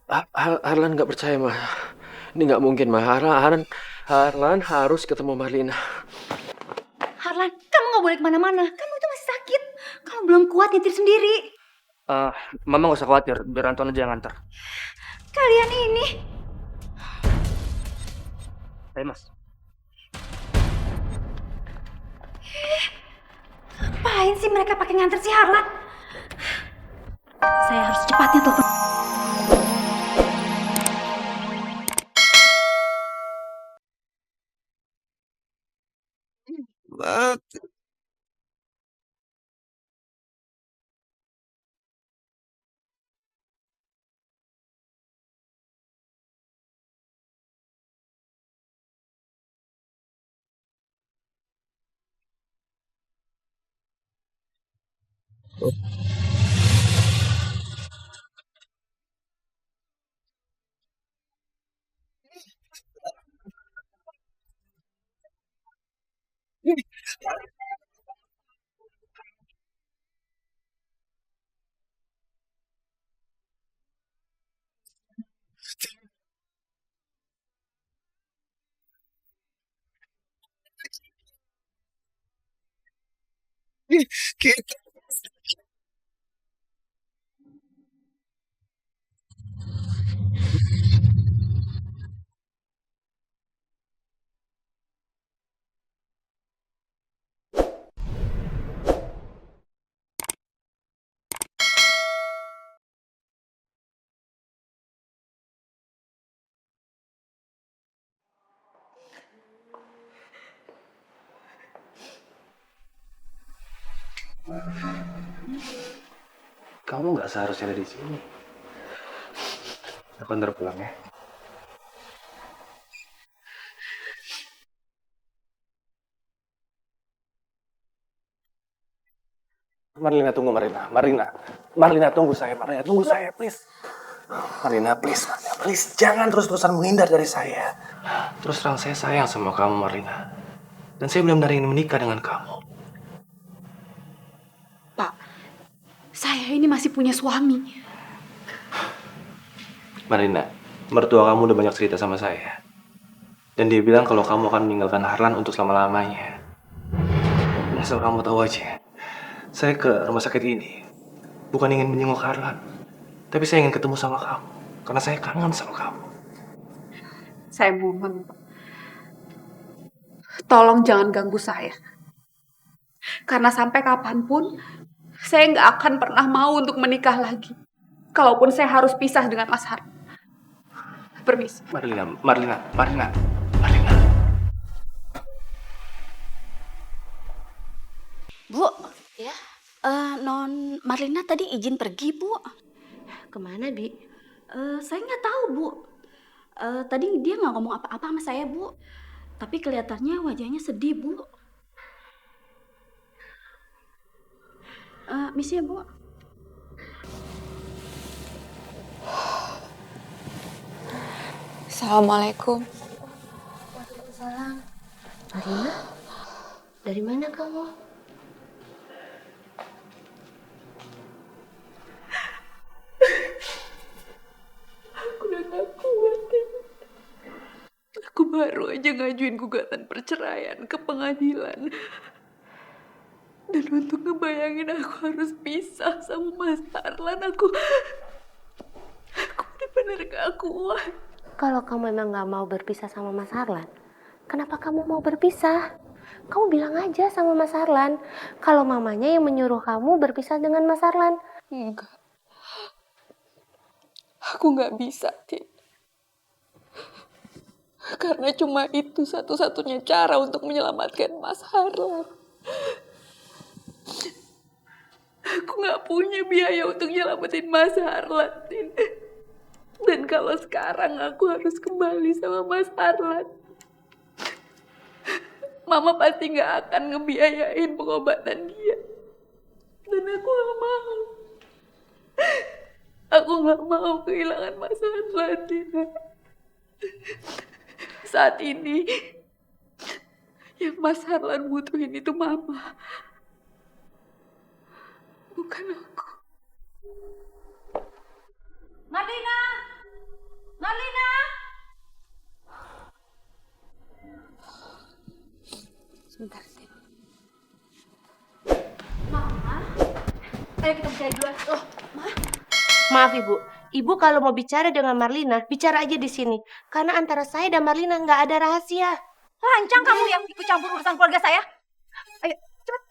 Harlan nggak percaya, Ma. Ini nggak mungkin, Ma. Harlan harus ketemu Marlina. Harlan, kamu nggak boleh kemana-mana. Kamu itu masih sakit. Kamu belum kuat nyetir sendiri. Eh, Mama gak usah khawatir, biar Anton aja yang nganter. Kalian ini. Ayo Mas. Ngapain sih mereka pakai nganter si Harlan? Saya harus cepatnya telepon. Kita Kamu nggak seharusnya ada di sini. Aku ntar pulang ya. Marlina, tunggu Marlina. Marlina tunggu saya. Marlina tunggu saya, please. Marlina, please. Marlina, please. Jangan terus-terusan menghindar dari saya. Terus terang saya sayang sama kamu, Marlina. Dan saya benar-benar ingin menikah dengan kamu. Pak, saya ini masih punya suami. Marlina, mertua kamu udah banyak cerita sama saya. Dan dia bilang kalau kamu akan meninggalkan Harlan untuk selama-lamanya. Asal kamu tahu aja. Saya ke rumah sakit ini bukan ingin menjenguk Harlan, tapi saya ingin ketemu sama kamu karena saya kangen sama kamu. Saya mohon, Pak. Tolong jangan ganggu saya. Karena sampai kapanpun, saya nggak akan pernah mau untuk menikah lagi. Kalaupun saya harus pisah dengan Mas Har. Permisi. Marlina. Bu, ya, non Marlina tadi izin pergi, Bu. Kemana, Bi? Saya nggak tahu, Bu. Tadi dia nggak ngomong apa-apa sama saya, Bu. Tapi kelihatannya wajahnya sedih, Bu. Misi ya, Bu. Assalamualaikum. Waalaikumsalam. Marina? Dari mana kamu? Aku udah gak kuat. Aku baru aja ngajuin gugatan perceraian ke pengadilan. Dan untuk ngebayangin aku harus pisah sama Mas Harlan, aku bener-bener gak kuat. Kalau kamu memang gak mau berpisah sama Mas Harlan, kenapa kamu mau berpisah? Kamu bilang aja sama Mas Harlan, kalau mamanya yang menyuruh kamu berpisah dengan Mas Harlan. Enggak. Aku gak bisa, Ti. Karena cuma itu satu-satunya cara untuk menyelamatkan Mas Harlan. Aku gak punya biaya untuk nyelamatin Mas Harlan, Tin. Dan kalau sekarang aku harus kembali sama Mas Harlan, Mama pasti gak akan ngebiayain pengobatan dia. Dan aku gak mau. Aku gak mau kehilangan Mas Harlan, Tina. Saat ini, yang Mas Harlan butuhin itu Mama. Bukan aku. Marlina! Marlina! Sebentar, Steve. Ayo kita bicara dulu. Loh, Maaf Ibu, Ibu kalau mau bicara dengan Marlina, bicara aja di sini. Karena antara saya dan Marlina nggak ada rahasia. lancang kamu yang ikut campur urusan keluarga saya. Ayo, cepet.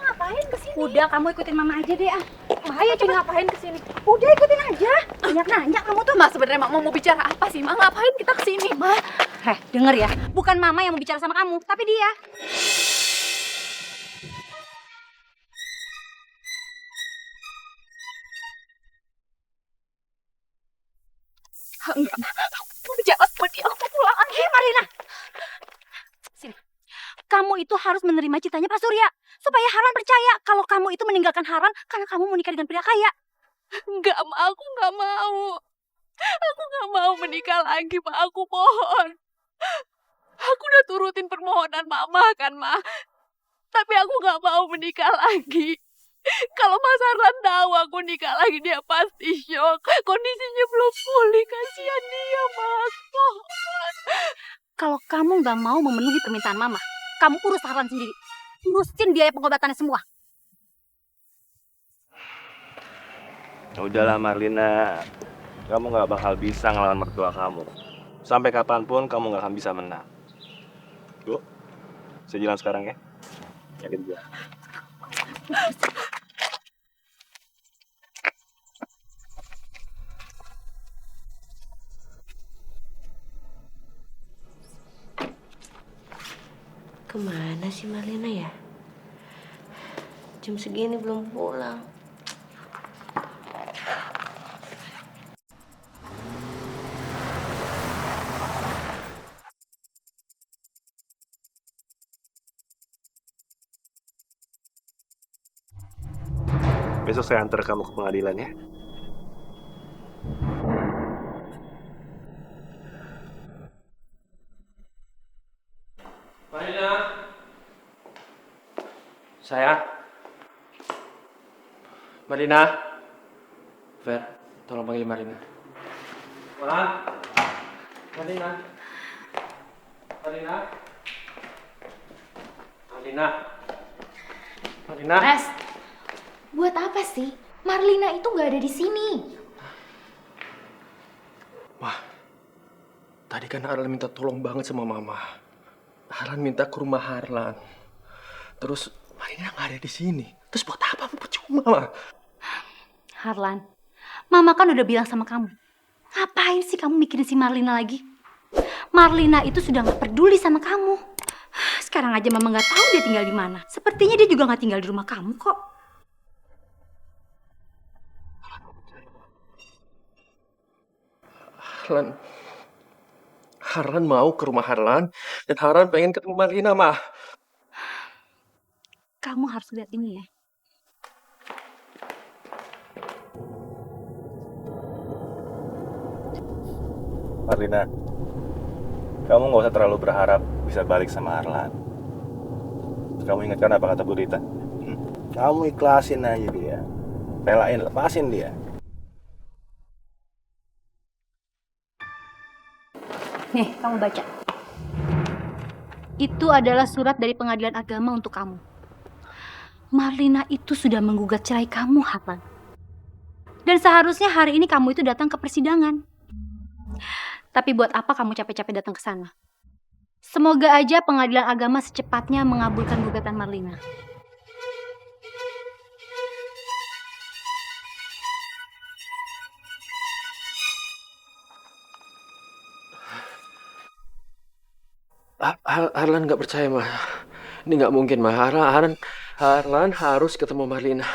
Ngapain kesini? Udah, kamu ikutin mama aja deh ah. Ayo coba ngapain kesini? Udah ikutin aja. Banyak nanya kamu tuh. Ma, sebenarnya mama mau bicara apa sih? Ma, ngapain kita kesini, Ma? Denger ya, bukan mama yang mau bicara sama kamu, tapi dia. Enggak, Ma. Aku mau bicara sama dia. Aku mau pulang aja. Marina. Sini. Kamu itu harus menerima cintanya Pak Surya. Supaya Harlan percaya kalau kamu itu meninggalkan Harlan karena kamu menikah dengan pria kaya. Enggak, Ma. Aku nggak mau. Aku nggak mau menikah lagi, Ma. Aku mohon. Aku udah turutin permohonan Mama kan, Ma. Tapi aku nggak mau menikah lagi. Kalau Mas Harlan tahu aku nikah lagi, dia pasti shock. Kondisinya belum pulih, kasihan dia, Mas. Mohon. Kalau kamu nggak mau memenuhi permintaan mama, kamu urus Harlan sendiri. Urusin biaya pengobatannya semua. Udahlah Marlina, kamu nggak bakal bisa ngelawan mertua kamu. Sampai kapanpun kamu nggak akan bisa menang. Bu, saya jalan sekarang ya. Yakin gue. Kemana sih Marlina ya? Jam segini belum pulang. Besok saya antar kamu ke pengadilan ya. Marina. Sayang. Marina. Fer, tolong panggil Marina. Marina. Marina. Marina. Marina. Res, buat apa sih? Marlina itu nggak ada di sini. Tadi kan Harlan minta tolong banget sama Mama. Harlan minta ke rumah Harlan. Terus Marina nggak ada di sini. Terus buat apa? Percuma, Ma. Harlan, mama kan udah bilang sama kamu. Ngapain sih kamu mikirin si Marlina lagi? Marlina itu sudah nggak peduli sama kamu. Sekarang aja mama nggak tahu dia tinggal di mana. Sepertinya dia juga nggak tinggal di rumah kamu kok. Harlan mau ke rumah Harlan dan Harlan pengen ketemu Marlina, Ma. Kamu harus lihat ini ya. Marlina, kamu nggak usah terlalu berharap bisa balik sama Harlan. Kamu ingat kan apa kata Bu Rita? Kamu ikhlasin aja dia, relain, lepasin dia. Nih, kamu baca. Itu adalah surat dari pengadilan agama untuk kamu. Marlina itu sudah menggugat cerai kamu, Harlan. Dan seharusnya hari ini kamu itu datang ke persidangan. Tapi buat apa kamu capek-capek datang ke sana? Semoga aja pengadilan agama secepatnya mengabulkan gugatan Marlina. Harlan nggak percaya, Ma. Ini nggak mungkin, Ma. Harlan harus ketemu Marlina.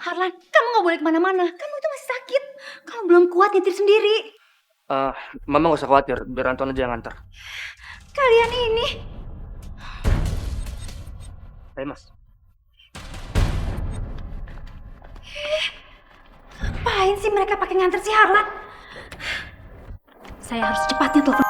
Harlan, kamu nggak boleh kemana-mana. Kamu itu masih sakit. Kamu belum kuat nyetir sendiri. Mama nggak usah khawatir. Biar Anton aja yang nganter. Kalian ini. Ayo, Mas. Ngapain sih mereka pakai nganter si Harlan? Saya harus cepatnya telepon.